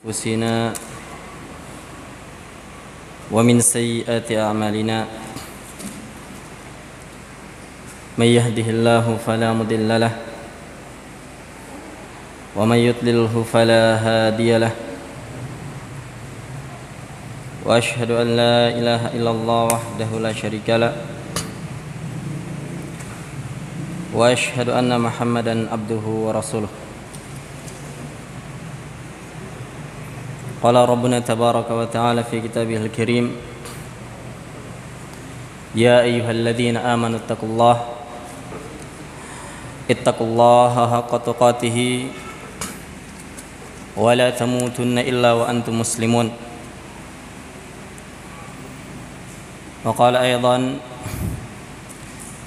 أنفسنا ومن سيئات أعمالنا من يهده الله فلا مضل له ومن يضلله فلا هادي له وأشهد أن لا إله إلا الله وحده لا شريك له وأشهد أن محمدا عبده ورسوله. قال ربنا تبارك وتعالى في كتابه الكريم يا أيها الذين آمنوا اتقوا الله حق تقاته ولا تموتن إلا وأنتم مسلمون. وقال أيضا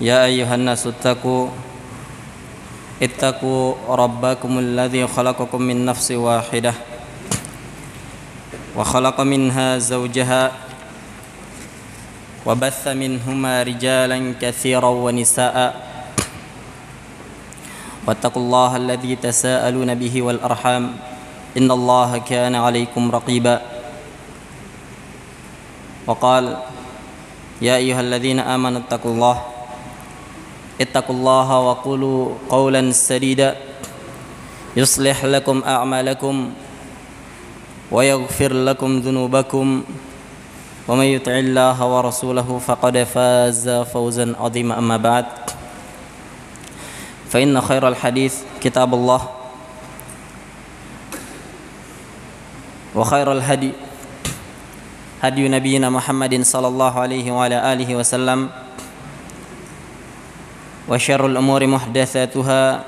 يا أيها الناس اتقوا ربكم الذي خلقكم من نفس واحدة وخلق منها زوجها وبث منهما رجالا كثيرا ونساء واتقوا الله الذي تساءلون به والأرحام إن الله كان عليكم رقيبا. وقال يا أيها الذين آمنوا اتقوا الله وقولوا قولا سديدا يصلح لكم أعمالكم ويغفر لكم ذنوبكم ومن يطع الله ورسوله فقد فاز فوزا عظيما. أما بعد فإن خير الحديث كتاب الله وخير الهدي هدي نبينا محمد صلى الله عليه وعلى آله وسلم وشر الأمور محدثاتها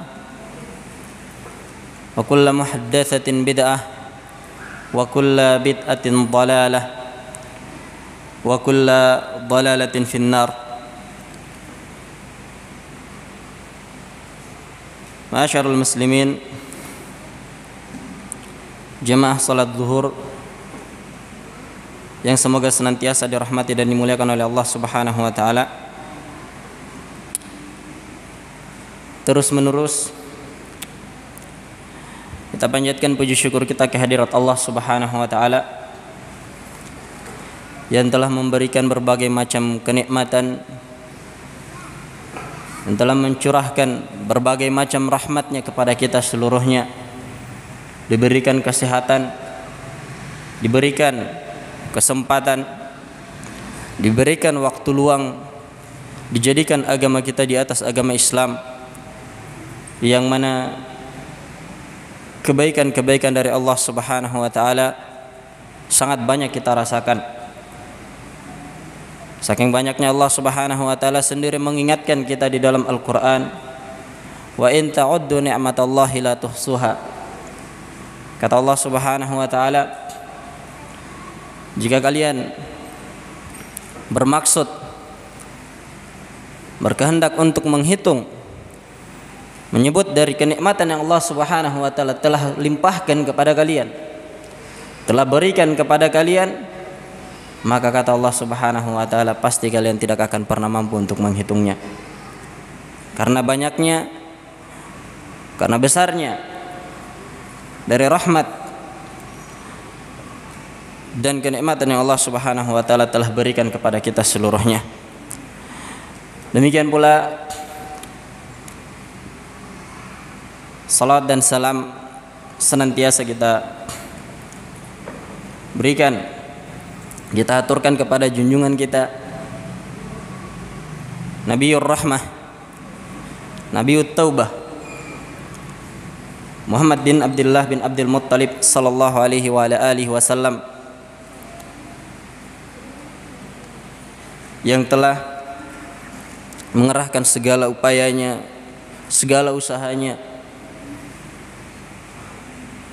وكل محدثة بدعة وكل بدعة ضلالة وكل ضلالة في النار. Ma'asyiral muslimin, jemaah salat zuhur yang semoga senantiasa dirahmati dan dimuliakan oleh Allah Subhanahu wa taala. Terus menerus kita panjatkan puji syukur kita kehadirat Allah Subhanahu wa taala yang telah memberikan berbagai macam kenikmatan, yang telah mencurahkan berbagai macam rahmatnya kepada kita seluruhnya. Diberikan kesehatan, diberikan kesempatan, diberikan waktu luang, dijadikan agama kita di atas agama Islam, yang mana kebaikan-kebaikan dari Allah Subhanahu wa taala sangat banyak kita rasakan. Saking banyaknya Allah Subhanahu wa taala sendiri mengingatkan kita di dalam Al-Qur'an, wa in ta'uddu ni'matallahi la tuhsuha. Kata Allah Subhanahu wa taala, jika kalian berkehendak untuk menghitung, menyebut dari kenikmatan yang Allah Subhanahu wa taala telah limpahkan kepada kalian, telah berikan kepada kalian, maka kata Allah Subhanahu wa taala pasti kalian tidak akan pernah mampu untuk menghitungnya. Karena banyaknya, karena besarnya dari rahmat dan kenikmatan yang Allah Subhanahu wa taala telah berikan kepada kita seluruhnya. Demikian pula salat dan salam senantiasa kita berikan, kita aturkan kepada junjungan kita Nabiur Rahmah, Nabiut Taubah, Muhammad bin Abdullah bin Abdul Muttalib sallallahu alaihi wa ala alihi wasallam, yang telah mengerahkan segala upayanya, segala usahanya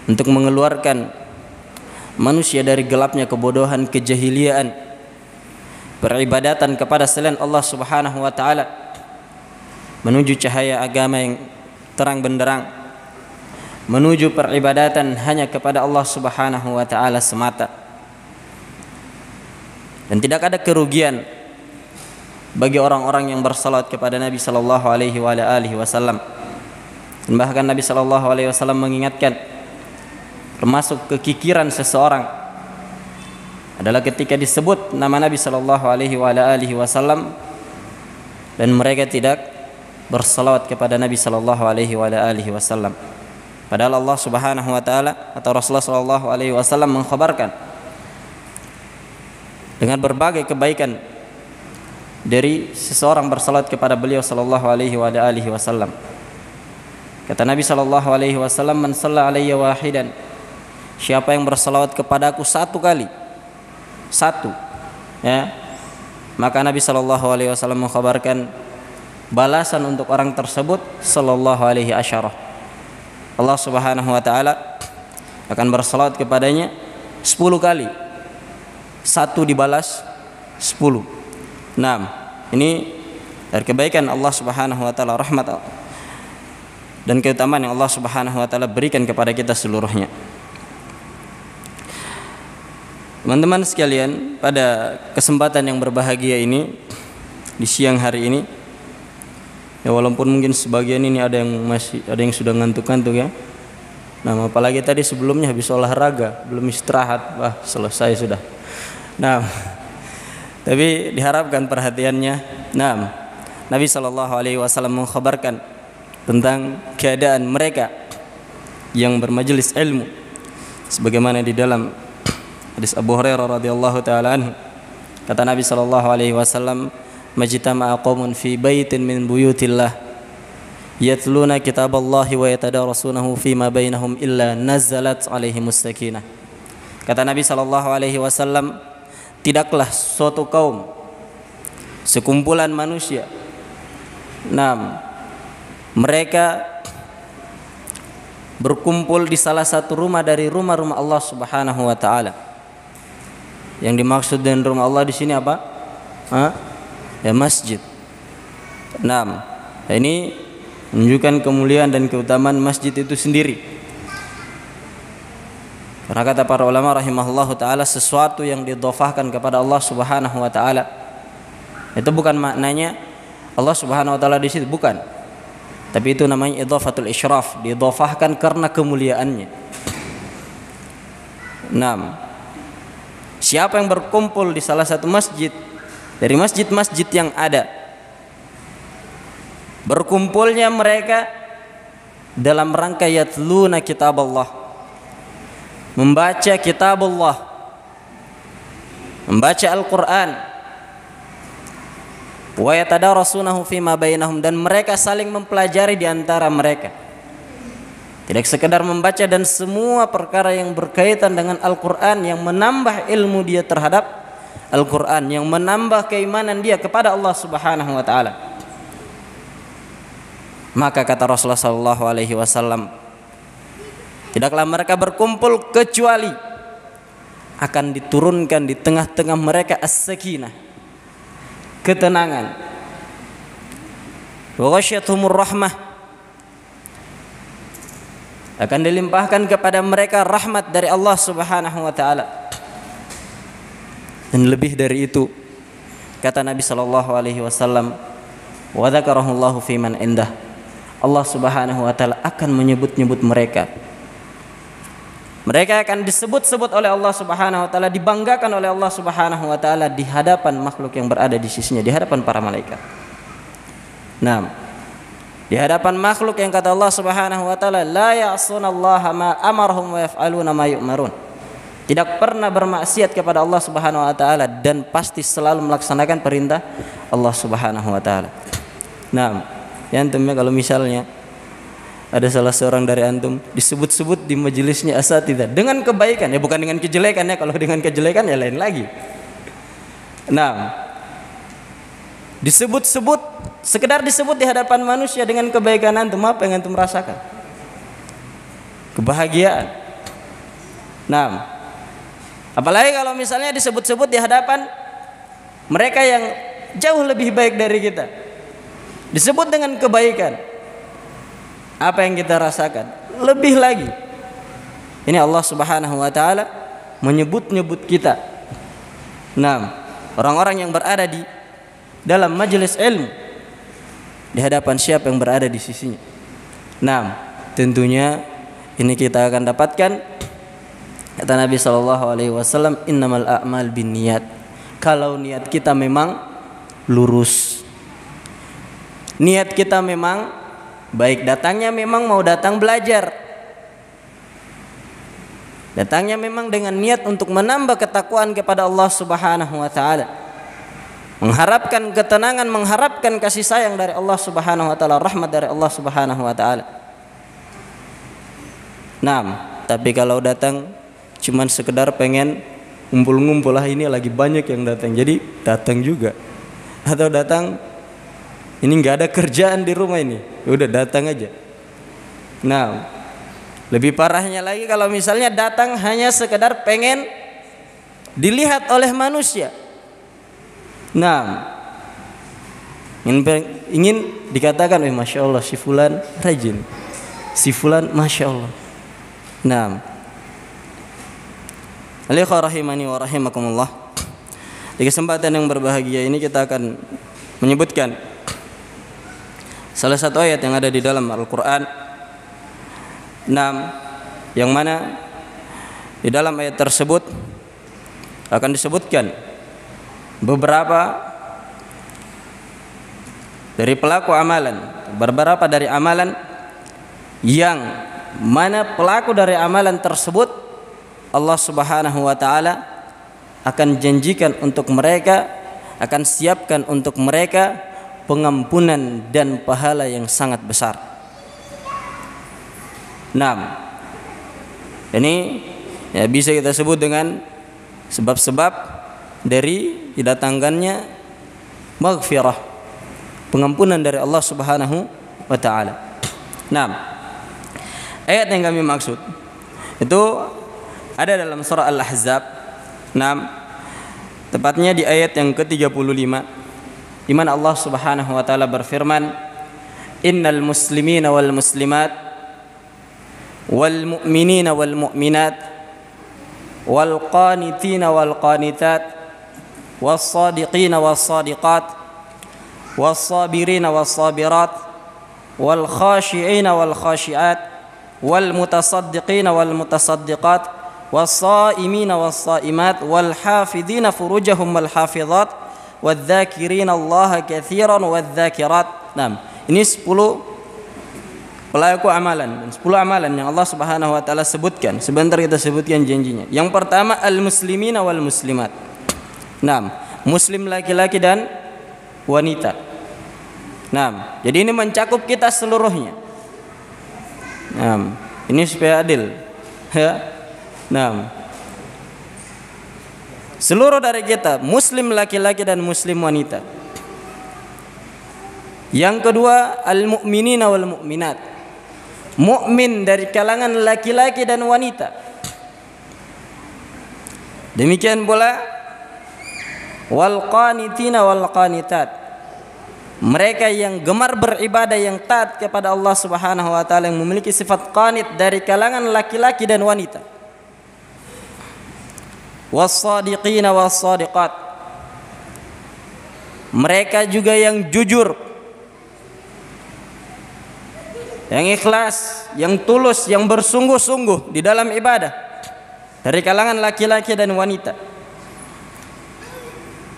untuk mengeluarkan manusia dari gelapnya kebodohan, kejahiliaan, peribadatan kepada selain Allah Subhanahu wa taala, menuju cahaya agama yang terang benderang, menuju peribadatan hanya kepada Allah Subhanahu wa taala semata. Dan tidak ada kerugian bagi orang-orang yang bersalat kepada Nabi sallallahu alaihi wasallam. Dan bahkan Nabi sallallahu alaihi wasallam mengingatkan termasuk kekikiran seseorang adalah ketika disebut nama Nabi sallallahu alaihi wasallam dan mereka tidak bersalawat kepada Nabi sallallahu alaihi wasallam. Padahal Allah Subhanahu wa taala atau Rasulullah sallallahu alaihi wasallam mengkhabarkan dengan berbagai kebaikan dari seseorang bersalawat kepada beliau sallallahu alaihi wasallam. Kata Nabi sallallahu alaihi wasallam, "Man shalla alayya wahidan." Siapa yang bersalawat kepadaku satu kali, satu, ya, maka Nabi sallallahu alaihi wasallam mengkhabarkan balasan untuk orang tersebut sallallahu alaihi asyarah. Allah Subhanahu wa taala akan bersalawat kepadanya 10 kali. Satu dibalas 10. Nah, ini dari kebaikan Allah Subhanahu wa taala, rahmat dan keutamaan yang Allah Subhanahu wa taala berikan kepada kita seluruhnya. Teman-teman sekalian, pada kesempatan yang berbahagia ini di siang hari ini, ya walaupun mungkin sebagian ini ada yang sudah ngantuk-ngantuk ya. Nah, apalagi tadi sebelumnya habis olahraga, belum istirahat, wah selesai sudah. Nah, tapi diharapkan perhatiannya. Nah, Nabi sallallahu alaihi wasallam mengkhabarkan tentang keadaan mereka yang bermajelis ilmu, sebagaimana di dalam hadis Abu Hurairah radhiyallahu taala anhu, kata Nabi sallallahu alaihi wasallam, "Majtama'a qaumun fi baitin min buyutillah yatluna kitaballahi wa yatadarasunahu fima bainahum illa nazalat alaihimus sakinah." Kata Nabi sallallahu alaihi wasallam, tidaklah suatu kaum, sekumpulan manusia, mereka berkumpul di salah satu rumah dari rumah-rumah Allah Subhanahu wa taala. Yang dimaksud dengan rumah Allah di sini apa? Ya, masjid. Nah, ini menunjukkan kemuliaan dan keutamaan masjid itu sendiri. Karena kata para ulama rahimahullahu taala, sesuatu yang didhofahkan kepada Allah Subhanahu wa taala itu bukan maknanya Allah Subhanahu wa taala di situ, bukan. Tapi itu namanya idhafatul isyraf, didhofahkan karena kemuliaannya. Nah, siapa yang berkumpul di salah satu masjid dari masjid-masjid yang ada, berkumpulnya mereka dalam rangka yatluna kitaballah, membaca kitabullah, membaca Al-Quran, wa yatadarasunahu fima bainahum, dan mereka saling mempelajari di antara mereka. Tidak sekedar membaca, dan semua perkara yang berkaitan dengan Al-Quran, yang menambah ilmu dia terhadap Al-Quran, yang menambah keimanan dia kepada Allah Subhanahu wa taala. Maka kata Rasulullah sallallahu alaihi wasallam, tidaklah mereka berkumpul kecuali akan diturunkan di tengah-tengah mereka as-sakinah, ketenangan, wa ghasyiyatuhumur rahmah, akan dilimpahkan kepada mereka rahmat dari Allah Subhanahu wa taala. Dan lebih dari itu, kata Nabi sallallahu alaihi wasallam, wa dzakarahullahu fi man indah, Allah Subhanahu wa taala akan menyebut-nyebut mereka. Mereka akan disebut-sebut oleh Allah Subhanahu wa taala, dibanggakan oleh Allah Subhanahu wa taala di hadapan makhluk yang berada di sisinya, di hadapan para malaikat. Nah, di hadapan makhluk yang kata Allah Subhanahu wa taala, la ya'sunallaha ma amarhum wa yaf'aluna ma yu'marun. Tidak pernah bermaksiat kepada Allah Subhanahu wa taala dan pasti selalu melaksanakan perintah Allah Subhanahu wa taala. Nah, ya antum ya, kalau misalnya ada salah seorang dari antum disebut-sebut di majelisnya asatidzah dengan kebaikan, ya bukan dengan kejelekan ya, kalau dengan kejelekan ya lain lagi. Nah, disebut-sebut, sekedar disebut di hadapan manusia dengan kebaikan antum, apa yang antum rasakan? Kebahagiaan. Nah, apalagi kalau misalnya disebut-sebut di hadapan mereka yang jauh lebih baik dari kita, disebut dengan kebaikan, apa yang kita rasakan? Lebih lagi, ini Allah Subhanahu wa taala menyebut-nyebut kita. Nah, orang-orang yang berada di dalam majelis ilmu, di hadapan siapa yang berada di sisinya. Nah, tentunya ini kita akan dapatkan Kata Nabi SAW, innamal a'mal binniyat. Kalau niat kita memang lurus, niat kita memang baik, datangnya memang mau datang belajar, datangnya memang dengan niat untuk menambah ketakwaan kepada Allah Subhanahu wa taala, mengharapkan ketenangan, mengharapkan kasih sayang dari Allah Subhanahu wa taala, rahmat dari Allah Subhanahu wa taala. Tapi kalau datang cuman sekedar pengen ngumpul-ngumpul, lah ini lagi banyak yang datang, jadi datang juga. Atau datang ini nggak ada kerjaan di rumah ini, udah datang aja. Lebih parahnya lagi kalau misalnya datang hanya sekedar pengen dilihat oleh manusia. Ingin dikatakan, masya Allah si fulan rajin, si fulan masya Allah. Alaikum rahimani wa rahimakumullah. Di kesempatan yang berbahagia ini kita akan menyebutkan salah satu ayat yang ada di dalam Al-Quran, yang mana di dalam ayat tersebut akan disebutkan beberapa dari pelaku amalan, beberapa dari amalan yang mana pelaku dari amalan tersebut Allah Subhanahu wa taala akan janjikan untuk mereka, akan siapkan untuk mereka pengampunan dan pahala yang sangat besar. Ini ya bisa kita sebut dengan sebab-sebab dari didatangkannya maghfirah, pengampunan dari Allah Subhanahu wa taala. Ayat yang kami maksud itu ada dalam surah Al-Ahzab, tepatnya di ayat yang ke-35, di mana Allah Subhanahu wa taala berfirman, innal muslimina wal muslimat wal mu'minina wal mu'minat wal qanitina wal qanitat was sadiqina was sadiqat was sabirina was sabirat wal khashi'ina wal khashi'at wal mutasaddiqina wal mutasaddiqat was-saimina was-saimat wal-hafidhina furujahum wal-hafidhat wadh-dhakirina Allah katsiran wadh-dhakirat. Ini 10 pelaku amalan dan 10 amalan yang Allah Subhanahu wa taala sebutkan. Sebentar kita sebutkan janjinya. Yang pertama al-muslimina wal muslimat. Muslim laki-laki dan wanita. Jadi ini mencakup kita seluruhnya. Ini supaya adil. Ya. Seluruh dari kita, muslim laki-laki dan muslim wanita. Yang kedua al-mu'minina wal mu'minat, mukmin dari kalangan laki-laki dan wanita. Demikian pula wal qanitina wal qanitat, mereka yang gemar beribadah, yang taat kepada Allah Subhanahu wa taala, yang memiliki sifat qanit dari kalangan laki-laki dan wanita. Was-sadiqina was-sadiqat, mereka juga yang jujur, yang ikhlas, yang tulus, yang bersungguh-sungguh di dalam ibadah dari kalangan laki-laki dan wanita.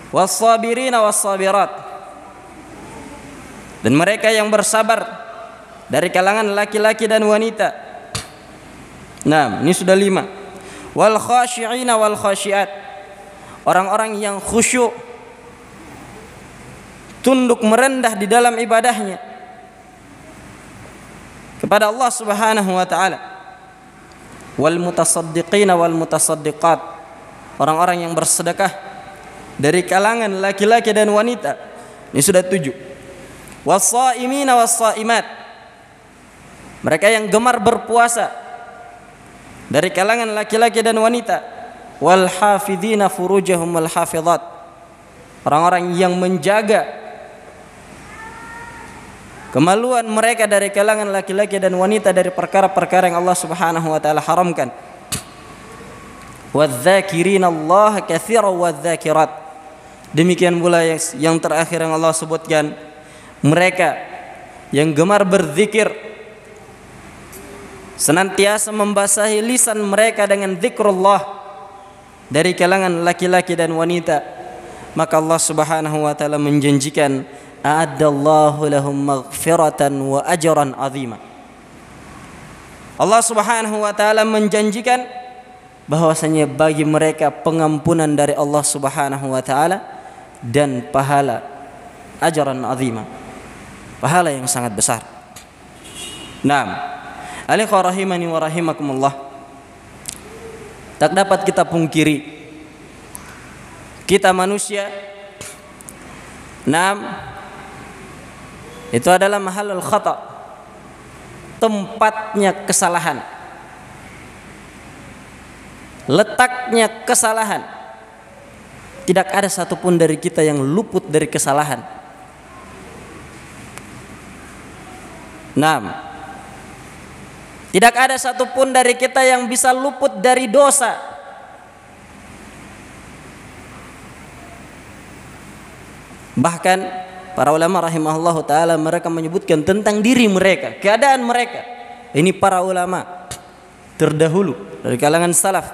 Was-sabirina was-sabirat, dan mereka yang bersabar dari kalangan laki-laki dan wanita. Ini sudah 5. Wal khashi'ina wal khashi'at, orang-orang yang khusyuk, tunduk merendah di dalam ibadahnya kepada Allah Subhanahu wa taala. Wal mutasaddiqina wal mutasaddiqat, orang-orang yang bersedekah dari kalangan laki-laki dan wanita. Ini sudah 7. Was-saimina was-saimat, mereka yang gemar berpuasa dari kalangan laki-laki dan wanita. Wal hafidhina furujahum wal hafidhat, orang-orang yang menjaga kemaluan mereka dari kalangan laki-laki dan wanita dari perkara-perkara yang Allah Subhanahu wa taala haramkan. Wadh-dhakirina Allah katsiran wadh-dhakirat, demikian pula yang terakhir yang Allah sebutkan, mereka yang gemar berzikir senantiasa membasahi lisan mereka dengan zikrullah dari kalangan laki-laki dan wanita, maka Allah Subhanahu wa taala menjanjikan a'addallahu lahum maghfiratan wa ajran 'azima. Allah Subhanahu wa taala menjanjikan bahwasanya bagi mereka pengampunan dari Allah Subhanahu wa taala dan pahala ajran 'azima, pahala yang sangat besar. Naam, alikhwa rahimani wa rahimakumullah, tak dapat kita pungkiri kita manusia, naam, itu adalah mahalul khata', tempatnya kesalahan, letaknya kesalahan. Tidak ada satupun dari kita yang luput dari kesalahan. Naam, tidak ada satupun dari kita yang bisa luput dari dosa. Bahkan para ulama rahimahullahu ta'ala mereka menyebutkan tentang diri mereka, keadaan mereka. Ini para ulama terdahulu dari kalangan salaf.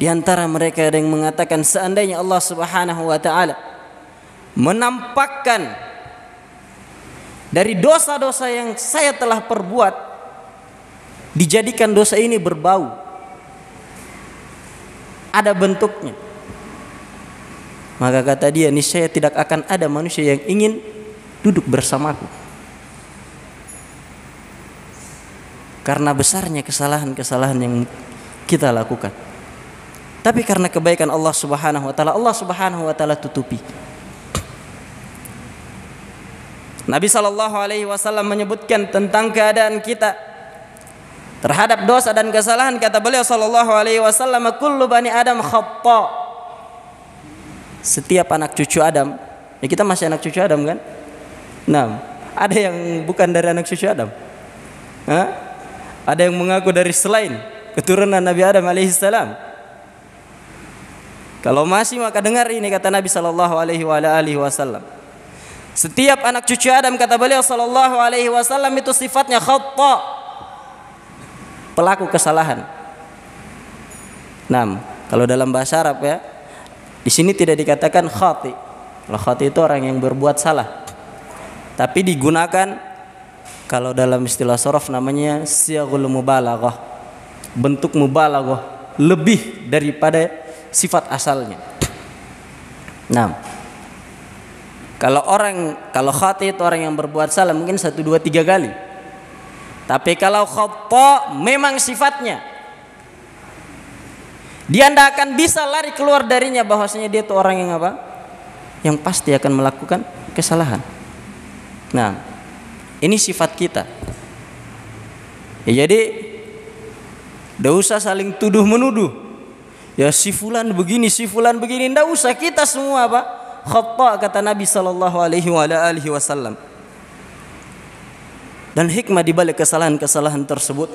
Di antara mereka ada yang mengatakan seandainya Allah Subhanahu wa ta'ala menampakkan dari dosa-dosa yang saya telah perbuat, dijadikan dosa ini berbau, ada bentuknya, maka kata dia, niscaya tidak akan ada manusia yang ingin duduk bersamaku. Karena besarnya kesalahan-kesalahan yang kita lakukan. Tapi karena kebaikan Allah Subhanahu wa taala, Allah Subhanahu wa taala tutupi. Nabi sallallahu alaihi wasallam menyebutkan tentang keadaan kita terhadap dosa dan kesalahan. Kata beliau sallallahu alaihi wasallam, kullu bani Adam khata'. Setiap anak cucu Adam, ya kita masih anak cucu Adam kan? Nah, ada yang bukan dari anak cucu Adam. Hah? Ada yang mengaku dari selain keturunan Nabi Adam alaihissalam. Kalau masih maka dengar ini kata Nabi sallallahu alaihi wasallam. Setiap anak cucu Adam kata beliau sallallahu alaihi wasallam itu sifatnya khata', pelaku kesalahan. Nah, kalau dalam bahasa Arab ya, di sini tidak dikatakan khati. Kalau khati itu orang yang berbuat salah. Tapi digunakan kalau dalam istilah sharaf namanya siyaghul mubalaghah. Bentuk mubalaghah, lebih daripada sifat asalnya. Nah, kalau khati itu orang yang berbuat salah mungkin 1, 2, 3 kali. Tapi kalau khata memang sifatnya, dia tidak akan bisa lari keluar darinya, bahwasanya dia itu orang yang apa? Yang pasti akan melakukan kesalahan. Nah, ini sifat kita. Ya, jadi tidak usah saling tuduh menuduh. Ya si fulan begini, si fulan begini, tidak usah. Kita semua apa? Khata' kata Nabi sallallahu alaihi wasallam. Dan hikmah di balik kesalahan-kesalahan tersebut,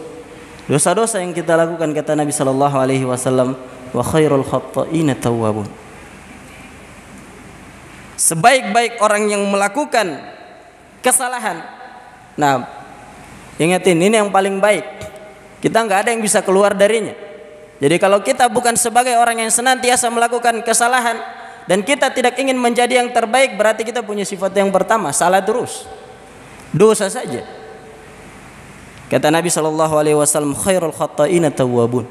dosa-dosa yang kita lakukan kata Nabi sallallahu alaihi wasallam, wa khairul khatta'ina tawwabun. Sebaik-baik orang yang melakukan kesalahan. Nah, ingatin ini yang paling baik. Kita enggak ada yang bisa keluar darinya. Jadi kalau kita bukan sebagai orang yang senantiasa melakukan kesalahan dan kita tidak ingin menjadi yang terbaik, berarti kita punya sifat yang pertama, salah terus. Dosa saja. Kata Nabi sallallahu alaihi wasallam, khairul khatta'ina tawwabun.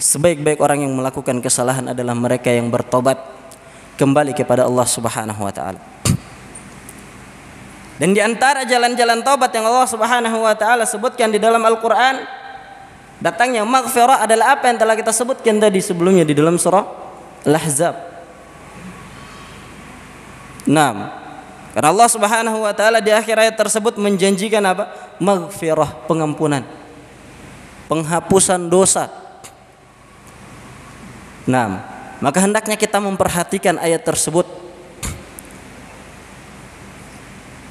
Sebaik-baik orang yang melakukan kesalahan adalah mereka yang bertobat kembali kepada Allah Subhanahu wa taala. Dan di antara jalan-jalan taubat yang Allah Subhanahu wa taala sebutkan di dalam Al-Qur'an, datangnya maghfirah adalah apa yang telah kita sebutkan tadi sebelumnya di dalam surah Al-Ahzab. Nah, karena Allah Subhanahu wa taala di akhir ayat tersebut menjanjikan apa? Maghfirah, pengampunan, penghapusan dosa. Nah, maka hendaknya kita memperhatikan ayat tersebut.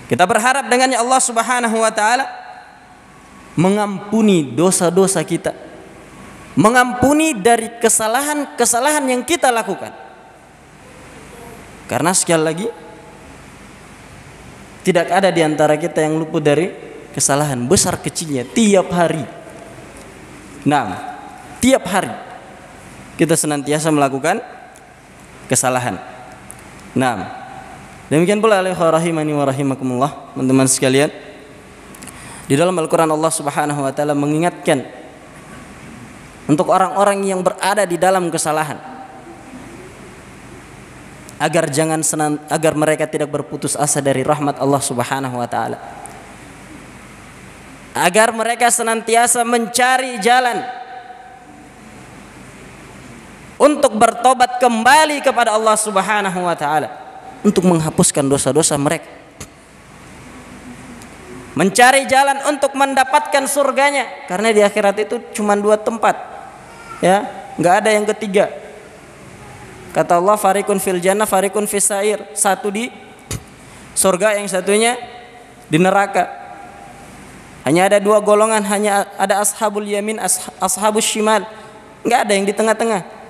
Kita berharap dengannya Allah Subhanahu wa taala mengampuni dosa-dosa kita, mengampuni dari kesalahan-kesalahan yang kita lakukan. Karena sekali lagi, tidak ada di antara kita yang luput dari kesalahan besar kecilnya tiap hari. Nah, tiap hari kita senantiasa melakukan kesalahan. Nah, demikian pula rahimani wa rahimakumullah, teman-teman sekalian. Di dalam Al-Qur'an Allah Subhanahu wa taala mengingatkan untuk orang-orang yang berada di dalam kesalahan agar mereka tidak berputus asa dari rahmat Allah Subhanahu wa taala. Agar mereka senantiasa mencari jalan untuk bertobat kembali kepada Allah Subhanahu wa taala, untuk menghapuskan dosa-dosa mereka. Mencari jalan untuk mendapatkan surganya, karena di akhirat itu cuma 2 tempat. Ya, enggak ada yang ketiga. Kata Allah, fariqun fil jannah, fariqun fis sa'ir. Satu di surga, yang satunya di neraka. Hanya ada 2 golongan, hanya ada ashabul yamin, ashabus shimal. Enggak ada yang di tengah-tengah.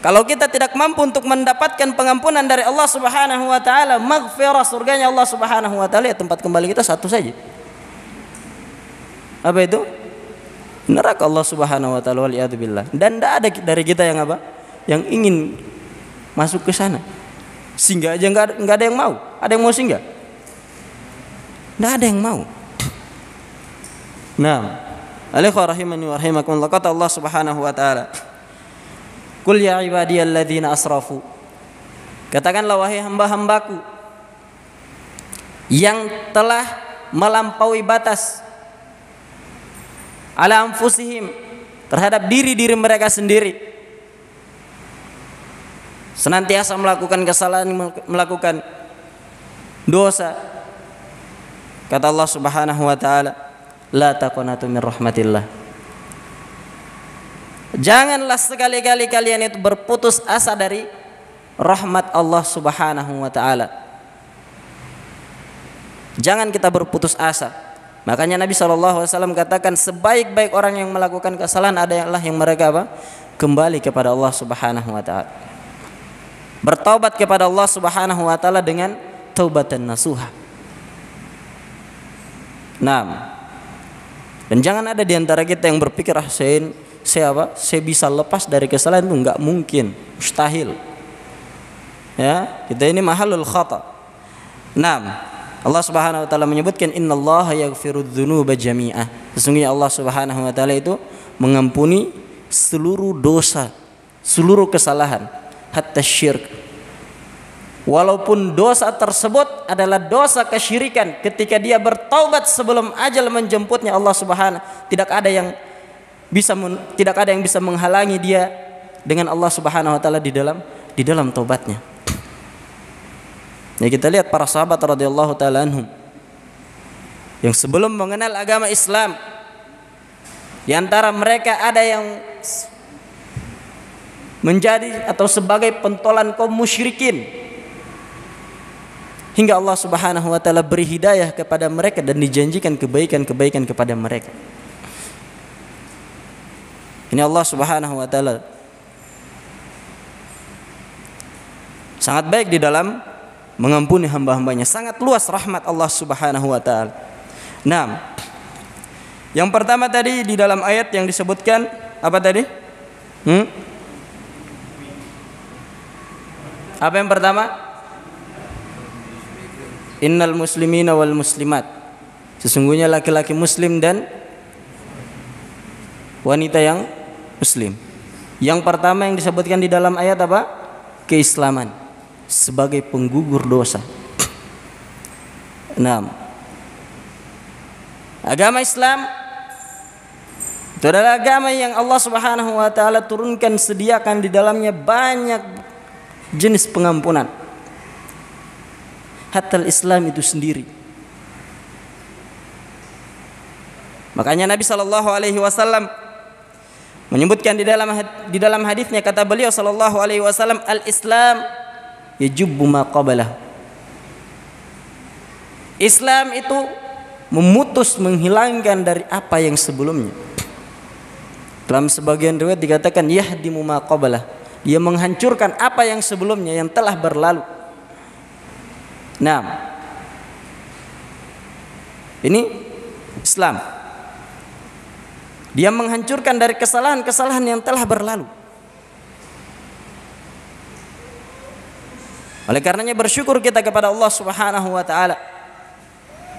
Kalau kita tidak mampu untuk mendapatkan pengampunan dari Allah Subhanahu wa taala, maghfirah, surganya Allah Subhanahu wa taala, ya tempat kembali kita satu saja. Apa itu? Neraka Allah Subhanahu wa taala, wal iyad billah. Dan tidak ada dari kita yang apa? Yang ingin masuk ke sana. Singgah aja enggak ada yang mau. Ada yang mau singgah? Tidak ada yang mau. Nah, alaikum rahimani wa rahimakumullah. Kata Allah Subhanahu wa taala, "Qul ya ibadiyalladzina asrafu." Katakanlah wahai hamba-hambaku yang telah melampaui batas ala anfusihim, terhadap diri-diri mereka sendiri, senantiasa melakukan kesalahan, melakukan dosa. Kata Allah Subhanahu wa taala, la taqnatu min rahmatillah. Janganlah sekali-kali kalian itu berputus asa dari rahmat Allah Subhanahu wa taala. Jangan kita berputus asa. Makanya Nabi SAW katakan, sebaik-baik orang yang melakukan kesalahan adalah yang mereka apa? Kembali kepada Allah Subhanahu wa taala. Bertaubat kepada Allah Subhanahu wa taala dengan taubatan nasuha. Nah, dan jangan ada di antara kita yang berpikir saya bisa lepas dari kesalahan. Itu enggak mungkin, mustahil. Ya, kita ini mahalul khata. Nah, Allah Subhanahu wa taala menyebutkan innallaha yaghfirudz dzunuba jami'ah. Sesungguhnya Allah Subhanahu wa taala itu mengampuni seluruh dosa, seluruh kesalahan, hatta syirk. Walaupun dosa tersebut adalah dosa kesyirikan, ketika dia bertaubat sebelum ajal menjemputnya, Allah Subhanahu tidak ada yang bisa menghalangi dia dengan Allah Subhanahu wa taala di dalam taubatnya. Ya, kita lihat para sahabat radhiyallahu taala anhum yang sebelum mengenal agama Islam, di antara mereka ada yang menjadi atau sebagai pentolan kaum musyrikin, hingga Allah Subhanahu wa taala beri hidayah kepada mereka dan dijanjikan kebaikan-kebaikan kepada mereka. Ini Allah Subhanahu wa taala sangat baik di dalam mengampuni hamba-hambanya. Sangat luas rahmat Allah Subhanahu wa taala. Nah, yang pertama tadi di dalam ayat yang disebutkan apa tadi? Apa yang pertama? Innal muslimina wal muslimat. Sesungguhnya laki-laki muslim dan wanita yang muslim. Yang pertama yang disebutkan di dalam ayat apa? Keislaman sebagai penggugur dosa. 6. Agama Islam itu adalah agama yang Allah Subhanahu wa taala turunkan, sediakan di dalamnya banyak jenis pengampunan. Hatta Islam itu sendiri. Makanya Nabi SAW menyebutkan di dalam hadisnya, kata beliau SAW, al-Islam yajubbu ma qablah. Islam itu memutus, menghilangkan dari apa yang sebelumnya. Dalam sebagian riwayat dikatakan yahdimu ma qablah. Dia menghancurkan apa yang sebelumnya, yang telah berlalu. Nah, Ini Islam. Dia menghancurkan dari kesalahan-kesalahan yang telah berlalu. Oleh karenanya bersyukur kita kepada Allah Subhanahu wa taala,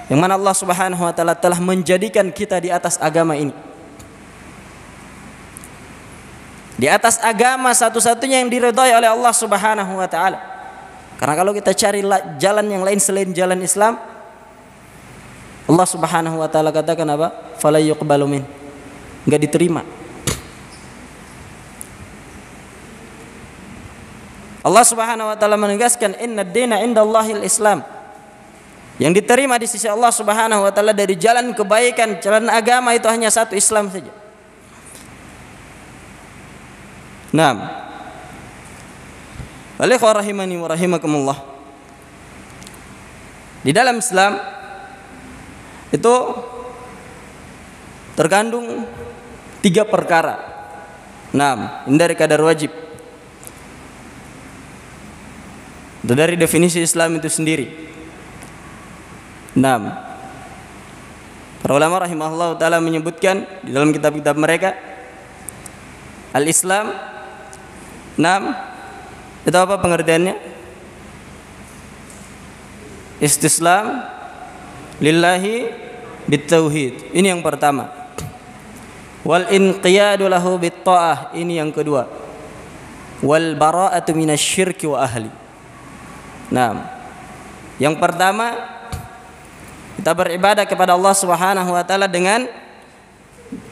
yang mana Allah Subhanahu wa taala telah menjadikan kita di atas agama ini. Di atas agama satu-satunya yang diridhai oleh Allah Subhanahu wa taala. Karena kalau kita cari jalan yang lain selain jalan Islam, Allah Subhanahu wa taala katakan apa? Fala yuqbalu min. Enggak diterima. Allah Subhanahu wa taala menegaskan inna ad-dina 'indallahil Islam. Yang diterima di sisi Allah Subhanahu wa taala dari jalan kebaikan, jalan agama itu hanya satu, Islam saja. Naam. Walikhwa rahimani wa rahimakumullah. Di dalam Islam itu terkandung 3 perkara. Naam, ini dari kadar wajib. Itu dari definisi Islam itu sendiri. Naam. Para ulama rahimahullah taala menyebutkan di dalam kitab-kitab mereka, Al-Islam, naam, itu apa pengertiannya? Istislam lillahi bitauhid. Ini yang pertama. Wal inqiyadu lahu bitta'ah. Ini yang kedua. Wal bara'atu minasyirki wa ahli. Nah, yang pertama, kita beribadah kepada Allah Subhanahu wa taala dengan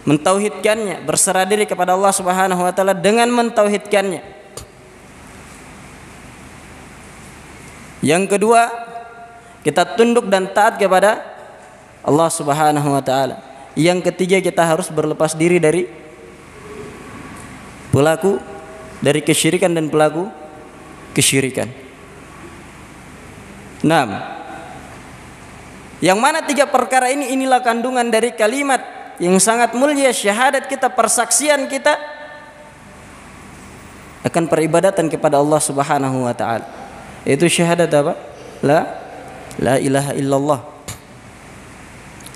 mentauhidkannya, berserah diri kepada Allah Subhanahu wa taala dengan mentauhidkannya. Yang kedua, kita tunduk dan taat kepada Allah Subhanahu wa taala. Yang ketiga, kita harus berlepas diri dari pelaku dari kesyirikan dan pelaku kesyirikan. 6. Yang mana 3 perkara ini, inilah kandungan dari kalimat yang sangat mulia, syahadat kita, persaksian kita akan peribadatan kepada Allah Subhanahu wa taala. Itu syahadat apa? La ilaha illallah.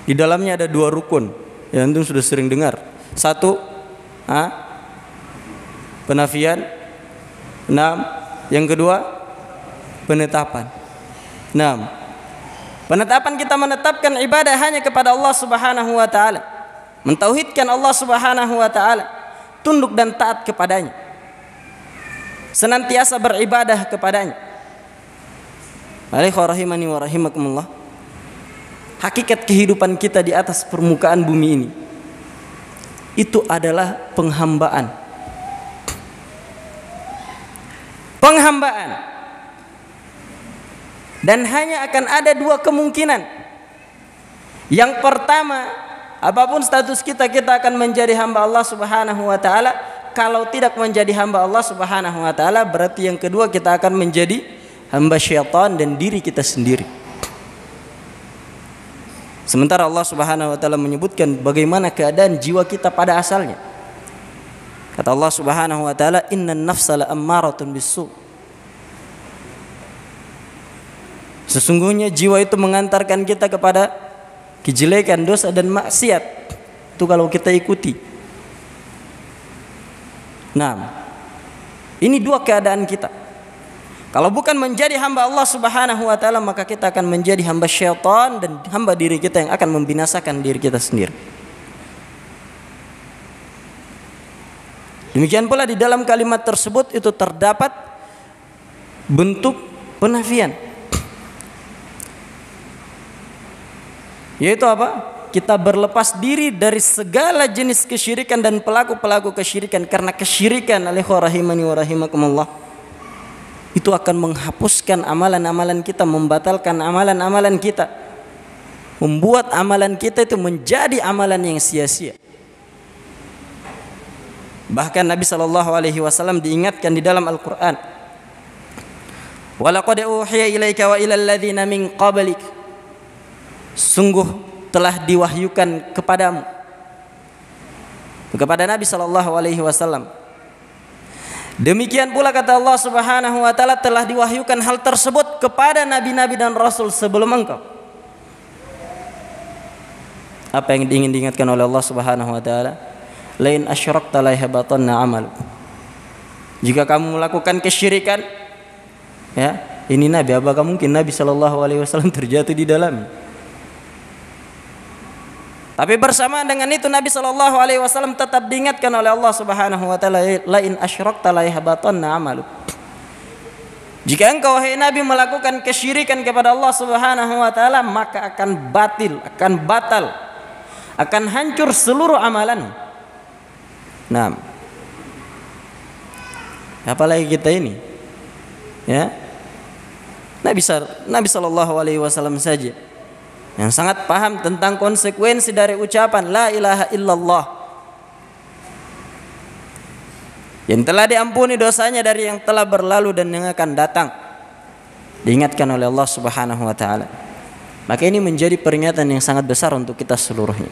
Di dalamnya ada 2 rukun yang antum sudah sering dengar. 1, penafian. 6. Yang kedua, penetapan. 6. Penetapan, kita menetapkan ibadah hanya kepada Allah Subhanahu wa taala. Mentauhidkan Allah Subhanahu wa taala, tunduk dan taat kepadanya. Senantiasa beribadah kepadanya. Alaikum rahimani wa rahimakumullah. Hakikat kehidupan kita di atas permukaan bumi ini itu adalah penghambaan. Penghambaan. Dan hanya akan ada 2 kemungkinan. Yang pertama, apapun status kita, kita akan menjadi hamba Allah Subhanahu wa taala. Kalau tidak menjadi hamba Allah Subhanahu wa taala, berarti yang kedua kita akan menjadi hamba syaitan dan diri kita sendiri. Sementara Allah Subhanahu wa taala menyebutkan bagaimana keadaan jiwa kita pada asalnya. Kata Allah Subhanahu wa taala, "Innan nafsa la'ammaratun bis-su'." Sesungguhnya jiwa itu mengantarkan kita kepada kejelekan, dosa dan maksiat. Itu kalau kita ikuti. Nah, ini 2 keadaan kita. Kalau bukan menjadi hamba Allah Subhanahu wa taala, maka kita akan menjadi hamba syaitan dan hamba diri kita yang akan membinasakan diri kita sendiri. Demikian pula di dalam kalimat tersebut itu terdapat bentuk penafian. Yaitu apa? Kita berlepas diri dari segala jenis kesyirikan dan pelaku-pelaku kesyirikan. Karena kesyirikan, alaikum rahimani wa rahimakumullah, itu akan menghapuskan amalan-amalan kita, membatalkan amalan-amalan kita, membuat amalan kita itu menjadi amalan yang sia-sia. Bahkan Nabi SAW diingatkan di dalam Al-Quran, "Walaqad uhiya ilaika wa ilal ladzina min qablik." Sungguh telah diwahyukan kepadamu, kepada Nabi SAW. Demikian pula kata Allah Subhanahu wa taala, telah diwahyukan hal tersebut kepada nabi-nabi dan rasul sebelum engkau. Apa yang ingin diingatkan oleh Allah Subhanahu wa taala? Lain asyrakta la yahbatanna 'amal. Jika kamu melakukan kesyirikan, ya, ini Nabi, apakah mungkin Nabi sallallahu alaihi wasallam terjatuh di dalam? Tapi bersamaan dengan itu Nabi sallallahu alaihi wasallam tetap diingatkan oleh Allah Subhanahu wa taala, lain asyrakta la yahbatanna 'amal. Jika engkau wahai Nabi melakukan kesyirikan kepada Allah Subhanahu wa taala, maka akan batal, akan hancur seluruh amalan. Nah, apalagi kita ini, ya, Nabi sallallahu alaihi wasallam saja yang sangat paham tentang konsekuensi dari ucapan la ilaha illallah, yang telah diampuni dosanya dari yang telah berlalu dan yang akan datang, diingatkan oleh Allah Subhanahu wa taala. Maka ini menjadi peringatan yang sangat besar untuk kita seluruhnya.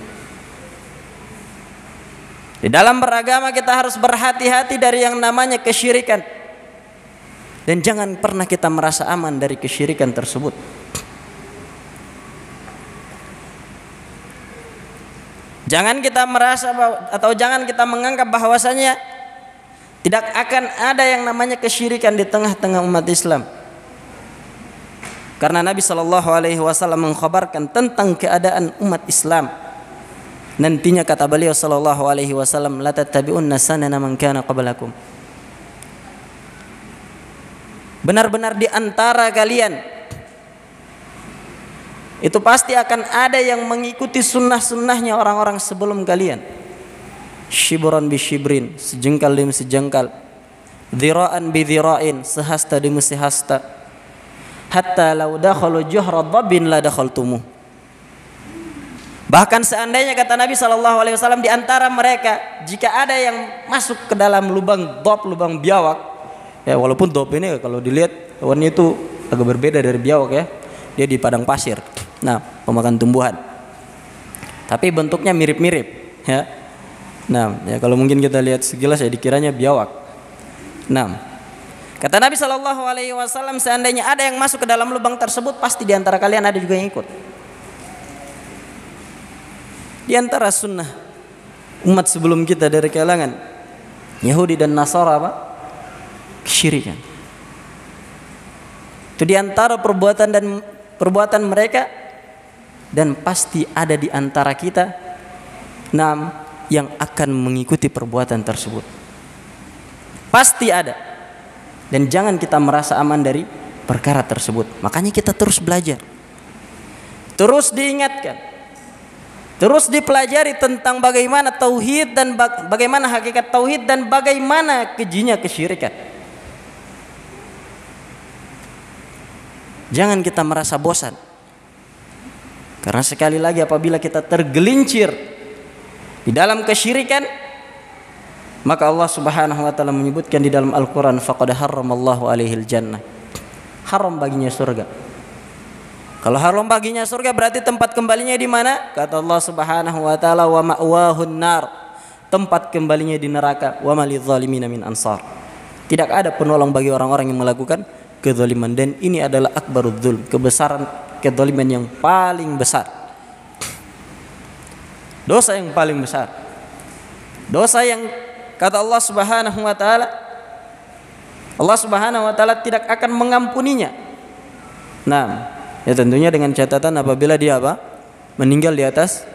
Di dalam beragama kita harus berhati-hati dari yang namanya kesyirikan. Dan jangan pernah kita merasa aman dari kesyirikan tersebut. Jangan kita merasa atau jangan kita menganggap bahwasanya tidak akan ada yang namanya kesyirikan di tengah-tengah umat Islam. Karena Nabi sallallahu alaihi wasallam mengkhabarkan tentang keadaan umat Islam. Nantinya kata beliau sallallahu alaihi wasallam, la tattabi'unna sanana man kana qablakum. Benar-benar di antara kalian itu pasti akan ada yang mengikuti sunnah-sunnahnya orang-orang sebelum kalian. Shibran bi shibrin, sejengkal demi sejengkal, dhira'an bi dhira'in, sehasta demi sehasta, hatta law dakhalu juhra dhabbin la dakhaltumuh. Bahkan seandainya kata Nabi SAW di antara mereka jika ada yang masuk ke dalam lubang dhab, lubang biawak, ya walaupun dhab ini kalau dilihat warnanya itu agak berbeda dari biawak, ya, dia di padang pasir, nah pemakan tumbuhan, tapi bentuknya mirip-mirip, ya. Nah, ya kalau mungkin kita lihat sekilas ya dikiranya biawak. Nah, kata Nabi SAW, seandainya ada yang masuk ke dalam lubang tersebut, pasti di antara kalian ada juga yang ikut. Di antara sunnah umat sebelum kita dari kalangan Yahudi dan Nasara apa? Kesyirikan. Itu di antara perbuatan mereka, dan pasti ada di antara kita yang akan mengikuti perbuatan tersebut. Pasti ada. Dan jangan kita merasa aman dari perkara tersebut. Makanya kita terus belajar, terus diingatkan, terus dipelajari tentang bagaimana tauhid dan bagaimana hakikat tauhid dan bagaimana kejinya kesyirikan. Jangan kita merasa bosan. Karena sekali lagi apabila kita tergelincir di dalam kesyirikan, maka Allah Subhanahu wa taala menyebutkan di dalam Al-Qur'an, faqad harramallahu alaihil jannah. Haram baginya surga. Kalau haram baginya surga berarti tempat kembalinya di mana? Kata Allah Subhanahu wa taala, wa ma'wahun nar. Tempat kembalinya di neraka. Wa malidh zalimina min ansar. Tidak ada penolong bagi orang-orang yang melakukan kezaliman, dan ini adalah akbarudz dzulm, kebesaran kezaliman yang paling besar. Dosa yang paling besar. Dosa yang kata Allah Subhanahu wa taala, Allah Subhanahu wa taala tidak akan mengampuninya. Nah, ya tentunya dengan catatan apabila dia meninggal di atas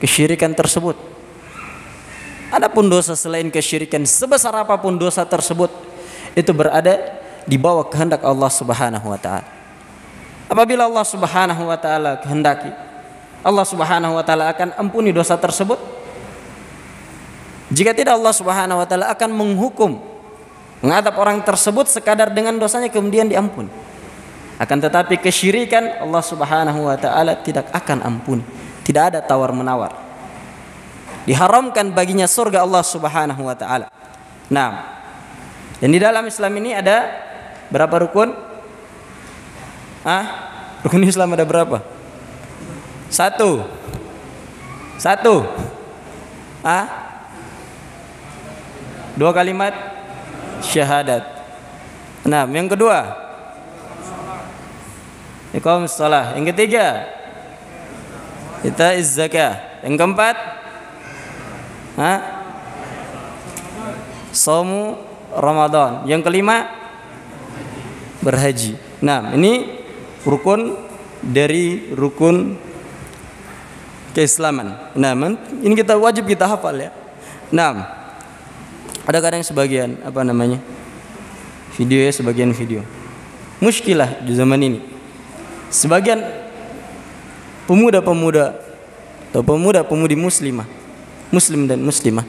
kesyirikan tersebut. Adapun dosa selain kesyirikan, sebesar apapun dosa tersebut, itu berada di bawah kehendak Allah Subhanahu wa taala. Apabila Allah Subhanahu wa taala kehendaki, Allah Subhanahu wa taala akan ampuni dosa tersebut. Jika tidak, Allah Subhanahu wa taala akan menghukum, mengadab orang tersebut sekadar dengan dosanya kemudian diampuni. Akan tetapi kesyirikan Allah Subhanahu wa taala tidak akan ampuni. Tidak ada tawar-menawar. Diharamkan baginya surga Allah Subhanahu wa taala. Nah, dan di dalam Islam ini ada berapa rukun? Rukun Islam ada berapa? Satu. Dua kalimat syahadat. Nah, yang kedua, iqamus shalah. Yang ketiga, itaiz zakah. Yang keempat, Shaumu Ramadan. Yang kelima, berhaji. Nah, ini rukun dari rukun keislaman. Nah, ini kita wajib kita hafal ya. Nah, ada kadang sebagian video ya, sebagian video. Muskilah di zaman ini. Sebagian pemuda-pemuda atau pemuda-pemudi muslim dan muslimah,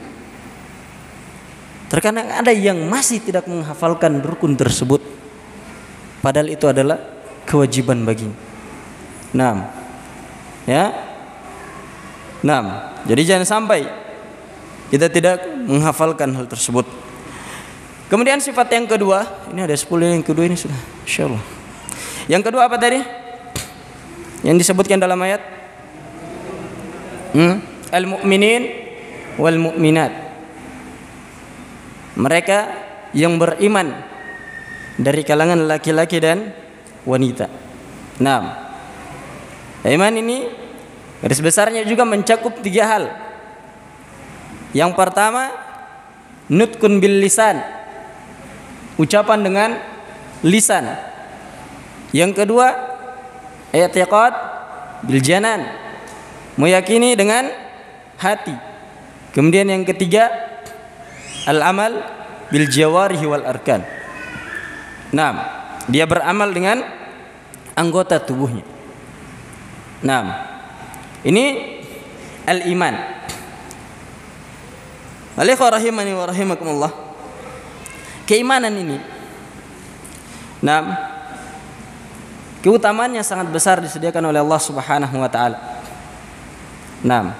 terkadang ada yang masih tidak menghafalkan rukun tersebut, padahal itu adalah kewajiban baginya. Nah, ya. Nah, jadi jangan sampai kita tidak menghafalkan hal tersebut. Kemudian sifat yang kedua, ini ada 10 yang kedua ini sudah, insyaallah. Yang kedua apa tadi? Yang disebutkan dalam ayat al-mu'minin wal mu'minat. Mereka yang beriman dari kalangan laki-laki dan wanita. Nah, iman ini garis besarnya juga mencakup 3 hal. Yang pertama, nutkun bil lisan, ucapan dengan lisan. Yang kedua, i'tiqad bil janan, meyakini dengan hati. Kemudian yang ketiga, al-amal bil jawarihi wal arkan. Nah, dia beramal dengan anggota tubuhnya. Nah, ini al-iman. Alaikum rahimani wa rahimakumullah. Keimanan ini, nah, keutamaannya sangat besar disediakan oleh Allah Subhanahu wa taala. Nah,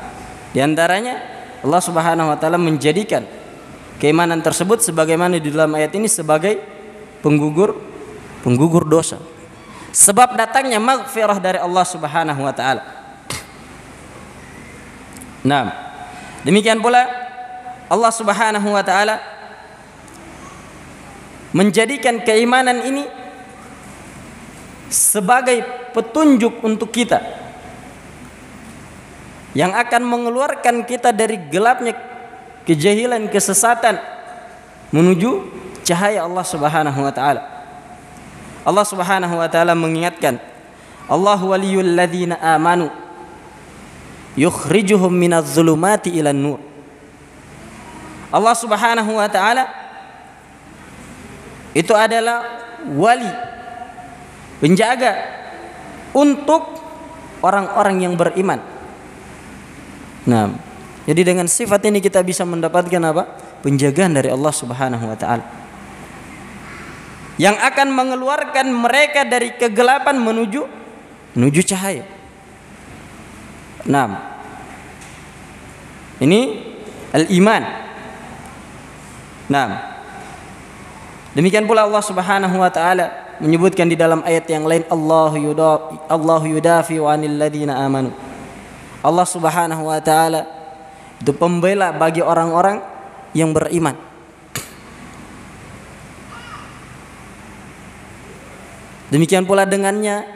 di antaranya Allah Subhanahu wa taala menjadikan keimanan tersebut sebagaimana di dalam ayat ini sebagai penggugur dosa. Sebab datangnya maghfirah dari Allah Subhanahu wa taala. Nah, demikian pula Allah Subhanahu wa taala menjadikan keimanan ini sebagai petunjuk untuk kita yang akan mengeluarkan kita dari gelapnya kejahilan, kesesatan menuju cahaya Allah Subhanahu wa taala. Allah Subhanahu wa taala mengingatkan, Allahu waliyul ladzina amanu yukhrijuhum minadh dhulumati ilan nur. Allah Subhanahu wa taala itu adalah wali, penjaga untuk orang-orang yang beriman. Nah, jadi dengan sifat ini kita bisa mendapatkan apa? Penjagaan dari Allah Subhanahu wa taala yang akan mengeluarkan mereka dari kegelapan menuju cahaya. Nah, ini al-iman. Nah, demikian pula Allah Subhanahu wa taala menyebutkan di dalam ayat yang lain, Allahu yudafi'u 'anil ladzina amanu. Allah Subhanahu wa taala itu pembela bagi orang-orang yang beriman. Demikian pula dengannya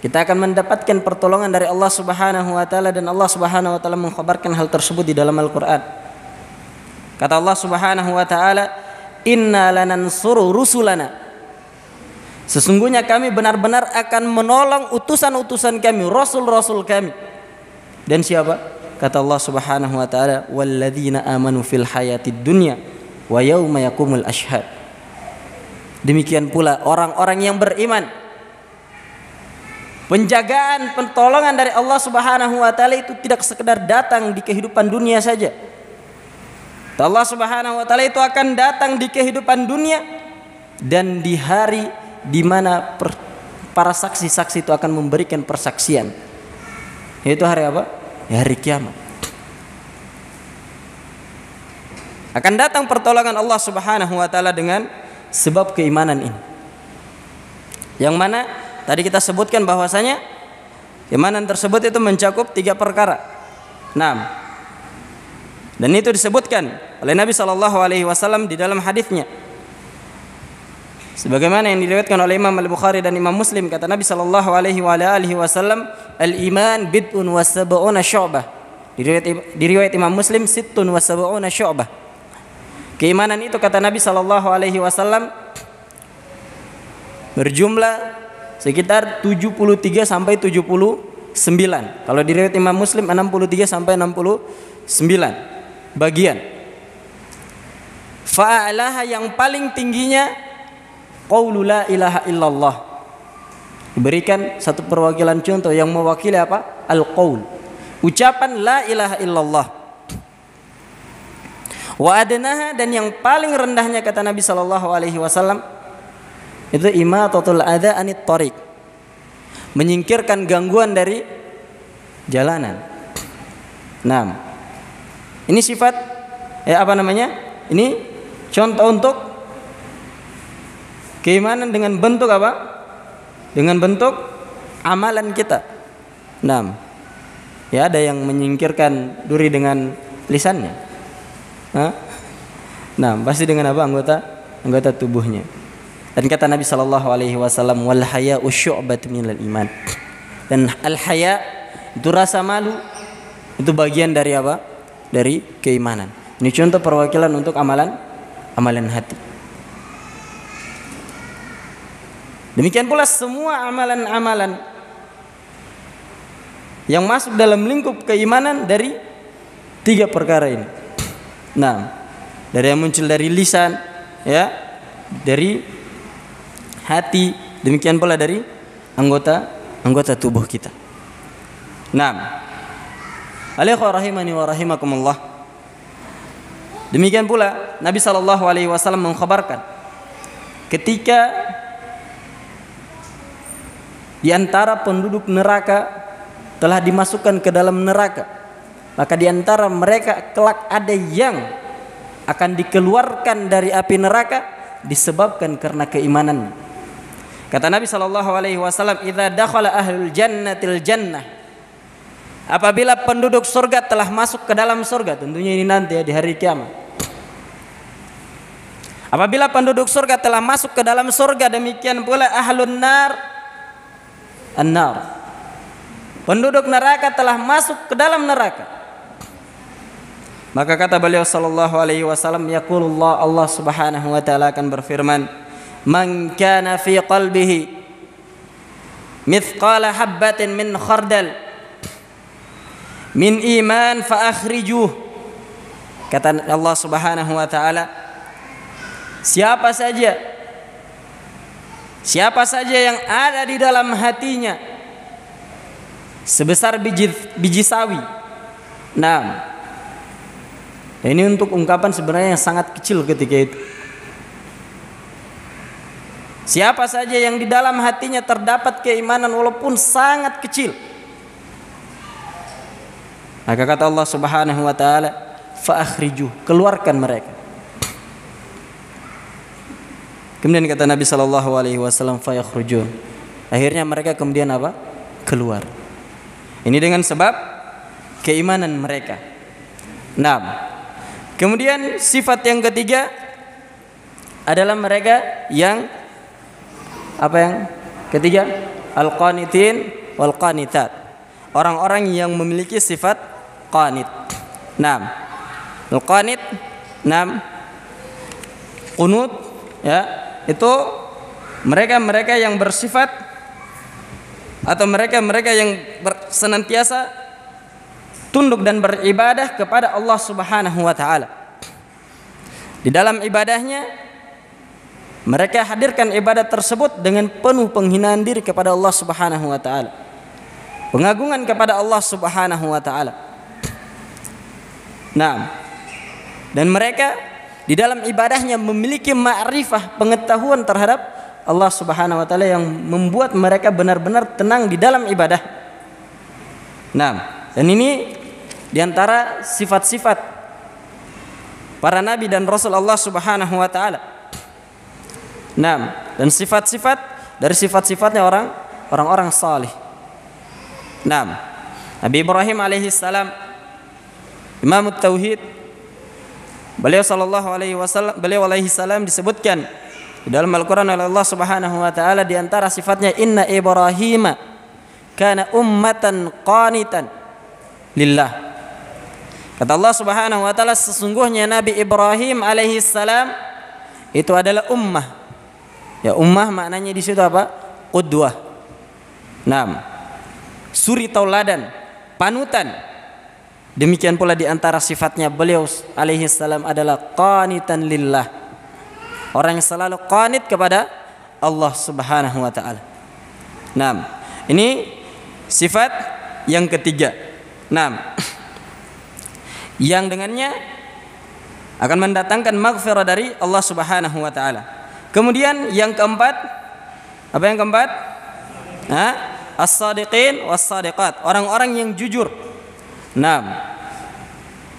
kita akan mendapatkan pertolongan dari Allah Subhanahu wa taala, dan Allah Subhanahu wa taala mengkhabarkan hal tersebut di dalam Al-Qur'an. Kata Allah Subhanahu wa taala, "Inna lanansuru rusulana." Sesungguhnya kami benar-benar akan menolong utusan-utusan kami, rasul-rasul kami. Dan siapa? Kata Allah Subhanahu wa taala, "Walladzina amanu fil hayatid dunya wa yauma yaqumul ashhad." Demikian pula orang-orang yang beriman. Penjagaan, pertolongan dari Allah Subhanahu wa taala itu tidak sekedar datang di kehidupan dunia saja. Allah Subhanahu wa taala itu akan datang di kehidupan dunia dan di hari di mana para saksi-saksi itu akan memberikan persaksian. Yaitu hari apa? Ya, hari kiamat. Akan datang pertolongan Allah Subhanahu wa taala dengan sebab keimanan ini. Yang mana tadi kita sebutkan bahwasanya keimanan tersebut itu mencakup 3 perkara. 6. Dan itu disebutkan oleh Nabi sallallahu alaihi wasallam di dalam hadisnya. Sebagaimana yang diriwayatkan oleh Imam Al-Bukhari dan Imam Muslim, kata Nabi sallallahu alaihi wasallam, "Al-iman bid'un wa sab'una syu'bah." Di riwayat Imam Muslim, sittun wa sab'una syu'bah. Keimanan itu kata Nabi sallallahu alaihi wasallam berjumlah sekitar 73 sampai 79. Kalau di riwayat Imam Muslim 63 sampai 69 bagian. Fa'alaha yang paling tingginya qaulu la ilaha illallah. Diberikan satu perwakilan contoh yang mewakili apa? Al-qaul. Ucapan la ilaha illallah. Wa adnaha, dan yang paling rendahnya kata Nabi sallallahu alaihi wasallam itu imatatul adza anit thariq. Menyingkirkan gangguan dari jalanan. Nah, ini sifat Ini contoh untuk keimanan dengan bentuk apa? Dengan bentuk amalan kita. Nah, ya ada yang menyingkirkan duri dengan lisannya. Nah, pasti dengan apa? Anggota tubuhnya. Dan kata Nabi sallallahu alaihi wasallam, wal haya'u syu'batun minal iman. Dan al haya itu rasa malu, itu bagian dari apa? Dari keimanan. Ini contoh perwakilan untuk amalan hati. Demikian pula semua amalan-amalan yang masuk dalam lingkup keimanan dari 3 perkara ini. Nah, dari yang muncul dari lisan, ya, dari hati, demikian pula dari anggota tubuh kita. Nah, alaikum rahimani wa rahimakumullah. Demikian pula Nabi sallallahu alaihi wasallam mengkhabarkan ketika di antara penduduk neraka telah dimasukkan ke dalam neraka, maka di antara mereka kelak ada yang akan dikeluarkan dari api neraka disebabkan karena keimanannya. Kata Nabi sallallahu alaihi wasallam, "Idza dakhala ahlul jannatil jannah." Apabila penduduk surga telah masuk ke dalam surga, tentunya ini nanti ya di hari kiamat. Apabila penduduk surga telah masuk ke dalam surga, demikian pula ahlun nar an-nar. Penduduk neraka telah masuk ke dalam neraka. Maka kata beliau sallallahu alaihi wasallam, yaqulullah, Allah Subhanahu wa taala akan berfirman, "Man kana fi qalbihi mithqala habbatin min khardal min iman fa akhrijuh." Kata Allah Subhanahu wa taala, siapa saja yang ada di dalam hatinya sebesar biji sawi. Nah, ini untuk ungkapan sebenarnya yang sangat kecil ketika itu. Siapa saja yang di dalam hatinya terdapat keimanan walaupun sangat kecil, maka kata Allah Subhanahu wa taala, fa akhrijuh, keluarkan mereka. Kemudian kata Nabi sallallahu alaihi wasallam, fa yakhrujun. Akhirnya mereka kemudian apa? Keluar. Ini dengan sebab keimanan mereka. Nah, kemudian sifat yang ketiga adalah mereka yang apa yang ketiga? Al-qanitin wal qanitat. Orang-orang yang memiliki sifat qanit. Nah, al-qanit, qunut, ya, itu mereka yang bersifat atau mereka yang senantiasa tunduk dan beribadah kepada Allah Subhanahu wa taala. Di dalam ibadahnya mereka hadirkan ibadah tersebut dengan penuh penghinaan diri kepada Allah Subhanahu wa taala, pengagungan kepada Allah Subhanahu wa taala. Nah, dan mereka di dalam ibadahnya memiliki ma'rifah, pengetahuan terhadap Allah Subhanahu wa taala yang membuat mereka benar-benar tenang di dalam ibadah. Nah, dan ini diantara sifat-sifat para nabi dan rasul Allah Subhanahu wa taala. Nah, dan sifat-sifat dari sifat-sifatnya orang-orang salih. Nah, Nabi Ibrahim alaihi salam, Imamut Tauhid, beliau alaihi salam disebutkan di dalam Al-Qur'an oleh Allah Subhanahu wa taala di antara sifatnya, inna Ibrahim kana ummatan qanitan lillah. Kata Allah Subhanahu wa taala, sesungguhnya Nabi Ibrahim alaihi salam itu adalah ummah. Ya, ummah maknanya di situ apa? Qudwah. Naam. Suri tauladan, panutan. Demikian pula di antara sifatnya beliau alaihi salam adalah qanitan lillah. Orang yang selalu qanit kepada Allah Subhanahu wa taala. Naam. Ini sifat yang ketiga. Naam. Yang dengannya akan mendatangkan maghfirah dari Allah Subhanahu wa taala. Kemudian yang keempat, apa yang keempat? As-sadiqin was-sadiqat, orang-orang yang jujur. Naam.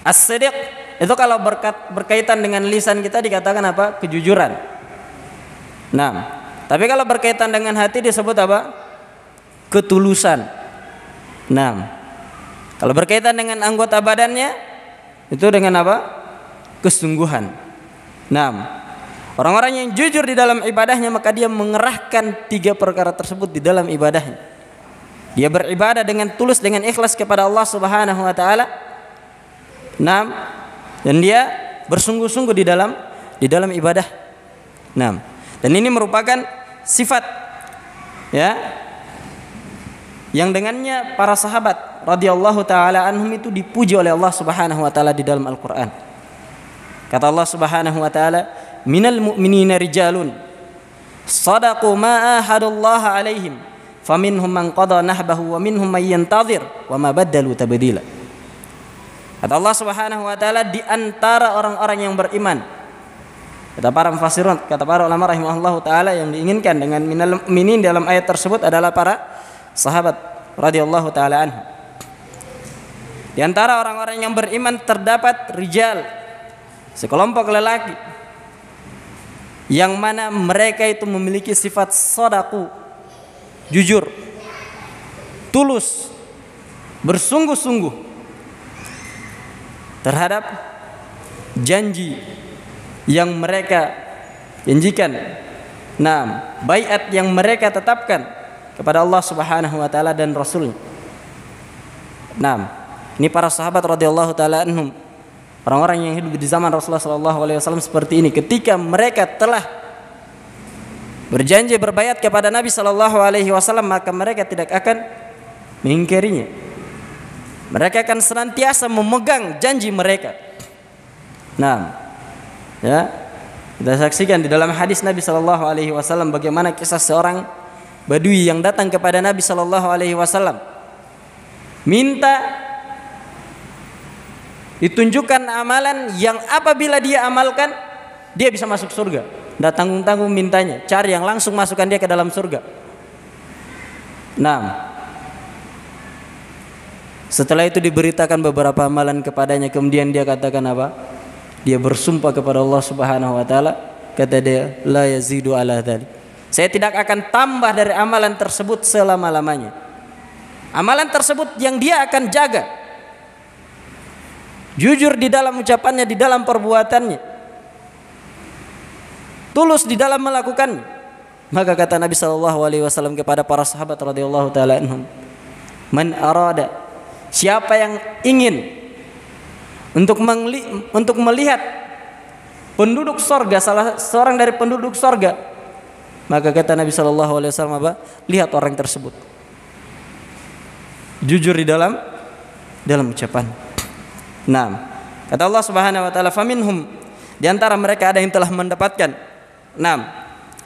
As-sidiq itu kalau berkaitan dengan lisan kita dikatakan apa? Kejujuran. Naam. Tapi kalau berkaitan dengan hati disebut apa? Ketulusan. Naam. Kalau berkaitan dengan anggota badannya itu dengan apa? Kesungguhan. Naam. Orang-orang yang jujur di dalam ibadahnya maka dia mengerahkan 3 perkara tersebut di dalam ibadahnya. Dia beribadah dengan tulus, dengan ikhlas kepada Allah Subhanahu wa taala. Naam. Dan dia bersungguh-sungguh di dalam ibadah. Naam. Dan ini merupakan sifat ya yang dengannya para sahabat radhiyallahu taala anhum itu dipuji oleh Allah Subhanahu wa taala di dalam Al-Qur'an. Kata Allah Subhanahu wa taala, "Minal mu'minina rijalun shadaqu ma ahadullah alaihim, faminhum man qada nahbahu wa minhum may yantazir wa ma badalu tabdila." Kata Allah Subhanahu wa taala, di antara orang-orang yang beriman, kata para mufassirun, kata para ulama rahimahullahu taala, yang diinginkan dengan minal mu'minin dalam ayat tersebut adalah para sahabat radhiyallahu taala anhu. Di antara orang-orang yang beriman terdapat rijal, sekelompok lelaki yang mana mereka itu memiliki sifat shadaqu, jujur, tulus, bersungguh-sungguh terhadap janji yang mereka janjikan. Nah, baiat yang mereka tetapkan kepada Allah Subhanahu wa taala dan Rasulnya. Nah, ini para sahabat radhiyallahu taala anhum, orang-orang yang hidup di zaman Rasulullah sallallahu alaihi wasallam seperti ini. Ketika mereka telah berjanji berbaiat kepada Nabi sallallahu alaihi wasallam, maka mereka tidak akan mengingkarinya. Mereka akan senantiasa memegang janji mereka. Nah, ya, kita saksikan di dalam hadis Nabi sallallahu alaihi wasallam bagaimana kisah seorang Badui yang datang kepada Nabi sallallahu alaihi wasallam minta ditunjukkan amalan yang apabila dia amalkan dia bisa masuk surga. Tidak tanggung-tanggung mintanya, cari yang langsung masukkan dia ke dalam surga. Nah, setelah itu diberitakan beberapa amalan kepadanya, kemudian dia katakan apa? Dia bersumpah kepada Allah Subhanahu wa taala, kata dia, la yazidu ala dzalik. Saya tidak akan tambah dari amalan tersebut selama-lamanya. Amalan tersebut yang dia akan jaga, jujur di dalam ucapannya, di dalam perbuatannya, tulus di dalam melakukannya. Maka kata Nabi SAW kepada para sahabat radhiyallahu taala anhum, man arada, siapa yang ingin untuk melihat penduduk sorga, salah seorang dari penduduk sorga, maka kata Nabi SAW apa? Lihat orang tersebut jujur di dalam ucapan. Nah, kata Allah Subhanahu wa taala, faminhum, di antara mereka ada yang telah mendapatkan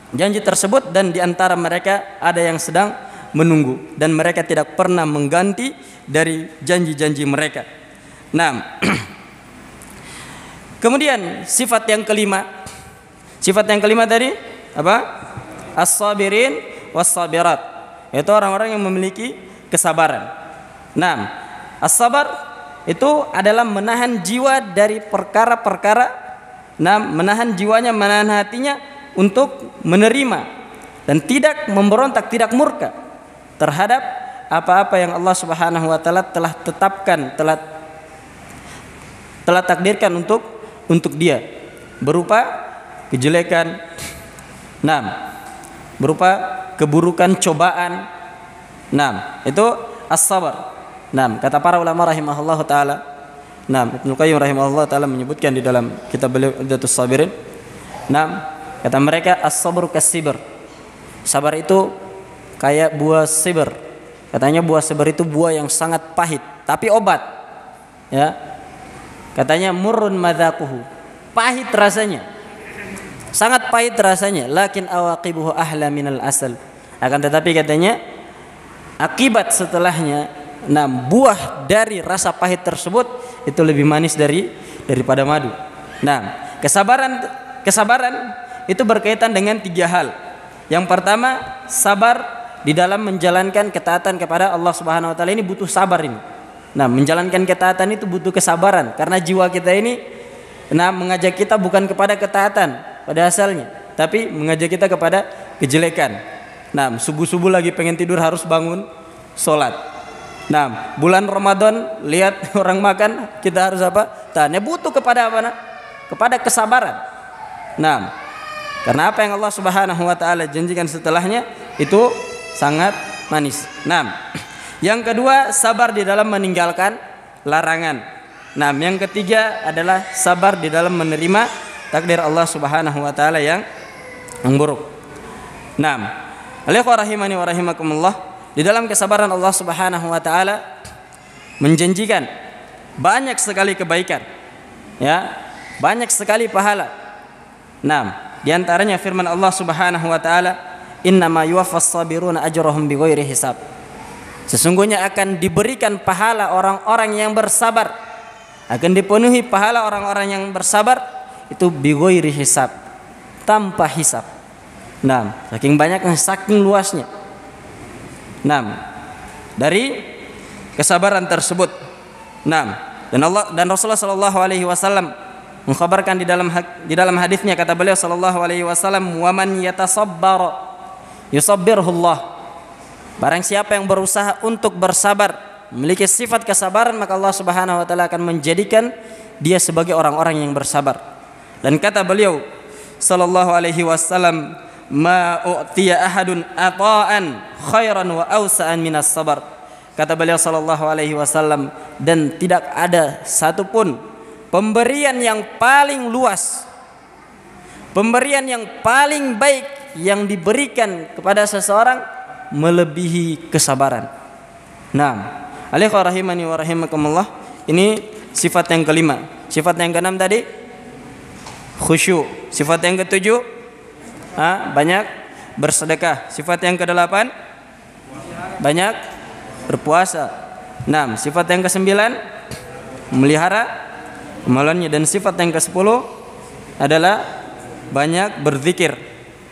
janji tersebut, dan di antara mereka ada yang sedang menunggu, dan mereka tidak pernah mengganti dari janji-janji mereka. Nah, kemudian sifat yang kelima tadi apa? As-sabirin was-sabirat, yaitu orang-orang yang memiliki kesabaran. Nah, as-sabar itu adalah menahan jiwa dari perkara-perkara, menahan jiwanya, menahan hatinya untuk menerima dan tidak memberontak, tidak murka terhadap apa-apa yang Allah Subhanahu wa taala telah tetapkan, telah takdirkan untuk dia, berupa kejelekan, berupa keburukan, cobaan. Itu as-sabar. Kata para ulama rahimahullah taala, Nah, Ibnu Qayyim rahimahullah taala menyebutkan di dalam kitab beliau Iddatus Sabirin. Nah, kata mereka as-sabru kas-sibr. Sabar itu kayak buah sibr. Katanya buah sibr itu buah yang sangat pahit, tapi obat. Ya. Katanya murrun madzaquhu. Pahit rasanya. Sangat pahit rasanya, lakin awaqibuhu ahla minal asal. Akan tetapi katanya akibat setelahnya, nah buah dari rasa pahit tersebut itu lebih manis daripada madu. Nah, kesabaran itu berkaitan dengan 3 hal. Yang pertama, sabar di dalam menjalankan ketaatan kepada Allah Subhanahu wa taala. Ini butuh sabar ini. Nah, menjalankan ketaatan itu butuh kesabaran karena jiwa kita ini mengajak kita bukan kepada ketaatan pada asalnya, tapi mengajak kita kepada kejelekan. Nah, subuh-subuh lagi pengen tidur harus bangun sholat. Nah, bulan Ramadan lihat orang makan, kita harus apa? Tanya butuh kepada apa? Kepada kesabaran. Nah, karena apa yang Allah Subhanahu wa taala janjikan setelahnya itu sangat manis. Nah, yang kedua, sabar di dalam meninggalkan larangan. Nah, yang ketiga adalah sabar di dalam menerima takdir Allah Subhanahu wa taala yang buruk. Nah, alaikum rahimani wa rahimakumullah, di dalam kesabaran Allah Subhanahu wa taala menjanjikan banyak sekali kebaikan. Ya, banyak sekali pahala. Nah, di antaranya firman Allah Subhanahu wa taala, "Innama yuwaffas sabiruna ajrahum bighairi hisab." Sesungguhnya akan diberikan pahala orang-orang yang bersabar. Akan dipenuhi pahala orang-orang yang bersabar itu bighairi hisab, tanpa hisab. Nah, saking banyaknya, saking luasnya. Nah, dari kesabaran tersebut. Nah, dan Rasulullah sallallahu alaihi wasallam mengkhabarkan di dalam hadisnya, kata beliau sallallahu alaihi wasallam, "Wa man yatasabbar yusabbirhullah." Barang siapa yang berusaha untuk bersabar, memiliki sifat kesabaran, maka Allah Subhanahu wa taala akan menjadikan dia sebagai orang-orang yang bersabar. Dan kata beliau sallallahu alaihi wasallam, "Ma u'tiya ahadun ata'an khairan wa awsa'an minas sabar." Kata beliau sallallahu alaihi wasallam, dan tidak ada satupun pemberian yang paling luas, pemberian yang paling baik yang diberikan kepada seseorang melebihi kesabaran. Nah, alaikum rahimani wa rahimakumullah, ini sifat yang kelima. Sifat yang keenam tadi khusyuk. Sifat yang ketujuh banyak bersedekah. Sifat yang kedelapan banyak berpuasa. Nah, sifat yang kesembilan memelihara amalannya, dan sifat yang ke-10 adalah banyak berzikir.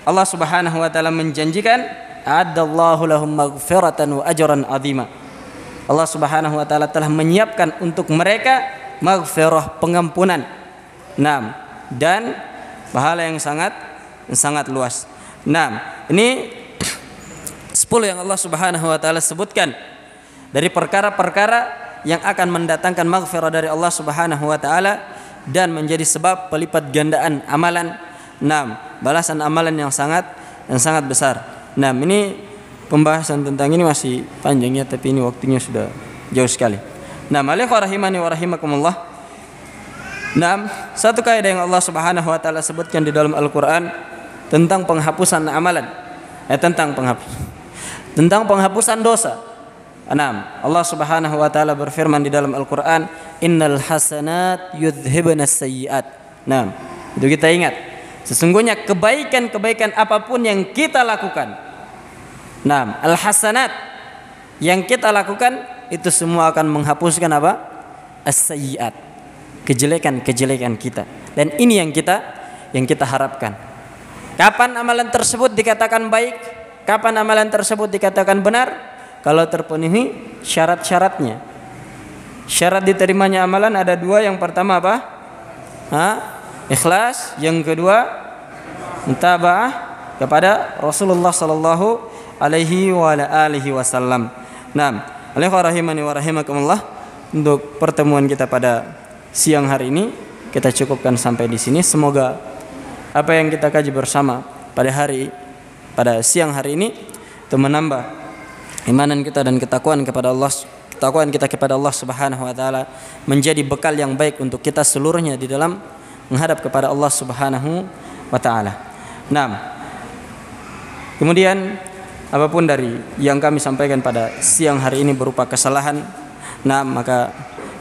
Allah Subhanahu wa taala menjanjikan a'addallahu lahum maghfiratan wa ajran 'azima. Allah Subhanahu wa taala telah menyiapkan untuk mereka maghfirah, pengampunan. Nah, dan pahala yang sangat luas. Nah, ini 10 yang Allah Subhanahu wa taala sebutkan dari perkara-perkara yang akan mendatangkan maghfirah dari Allah Subhanahu wa taala dan menjadi sebab pelipat gandaan amalan. Nah, balasan amalan yang sangat besar. Nah, ini pembahasan tentang ini masih panjang ya, tapi ini waktunya sudah jauh sekali. Nah, alaikum rahimani wa rahimakumullah. Nah, satu kaidah yang Allah Subhanahu wa taala sebutkan di dalam Al-Qur'an tentang penghapusan amalan. Tentang penghapusan dosa. Nah, Allah Subhanahu wa taala berfirman di dalam Al-Qur'an, "Innal hasanat yudhhibunas sayyi'at." Nah, itu kita ingat. Sesungguhnya kebaikan-kebaikan apapun yang kita lakukan, nah, al-hasanat yang kita lakukan itu semua akan menghapuskan apa? As-sayyi'at, kejelekan-kejelekan kita. Dan ini yang kita harapkan. Kapan amalan tersebut dikatakan baik? Kapan amalan tersebut dikatakan benar? Kalau terpenuhi syarat-syaratnya. Syarat diterimanya amalan ada 2. Yang pertama apa? Ikhlas. Yang kedua, mutaba'ah kepada Rasulullah sallallahu alaihi wa alihi wasallam. Nah, alaikum rahimani wa rahimakumullah, untuk pertemuan kita pada siang hari ini kita cukupkan sampai di sini. Semoga apa yang kita kaji bersama pada siang hari ini itu menambah imanan kita dan ketakwaan kepada Allah ketakwaan kita kepada Allah Subhanahu wa taala menjadi bekal yang baik untuk kita seluruhnya di dalam menghadap kepada Allah Subhanahu wa taala. Nah, kemudian apapun dari yang kami sampaikan pada siang hari ini berupa kesalahan, nah maka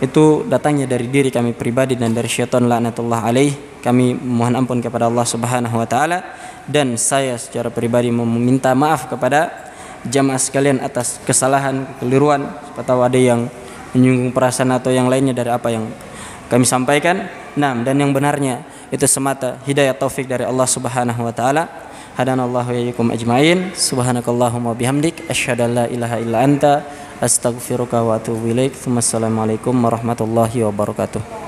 itu datangnya dari diri kami pribadi dan dari syaitan laknatullah alaih. Kami mohon ampun kepada Allah Subhanahu wa taala, dan saya secara pribadi meminta maaf kepada jamaah sekalian atas kesalahan, kekeliruan, atau ada yang menyinggung perasaan atau yang lainnya dari apa yang kami sampaikan. Nah, dan yang benarnya itu semata hidayah taufik dari Allah Subhanahu wa taala. Hadanallahu wa iyyakum ajmain. Subhanakallahumma bihamdik asyhadu an la ilaha illa anta astaghfiruka wa atubu ilaik. Wassalamualaikum warahmatullahi wabarakatuh.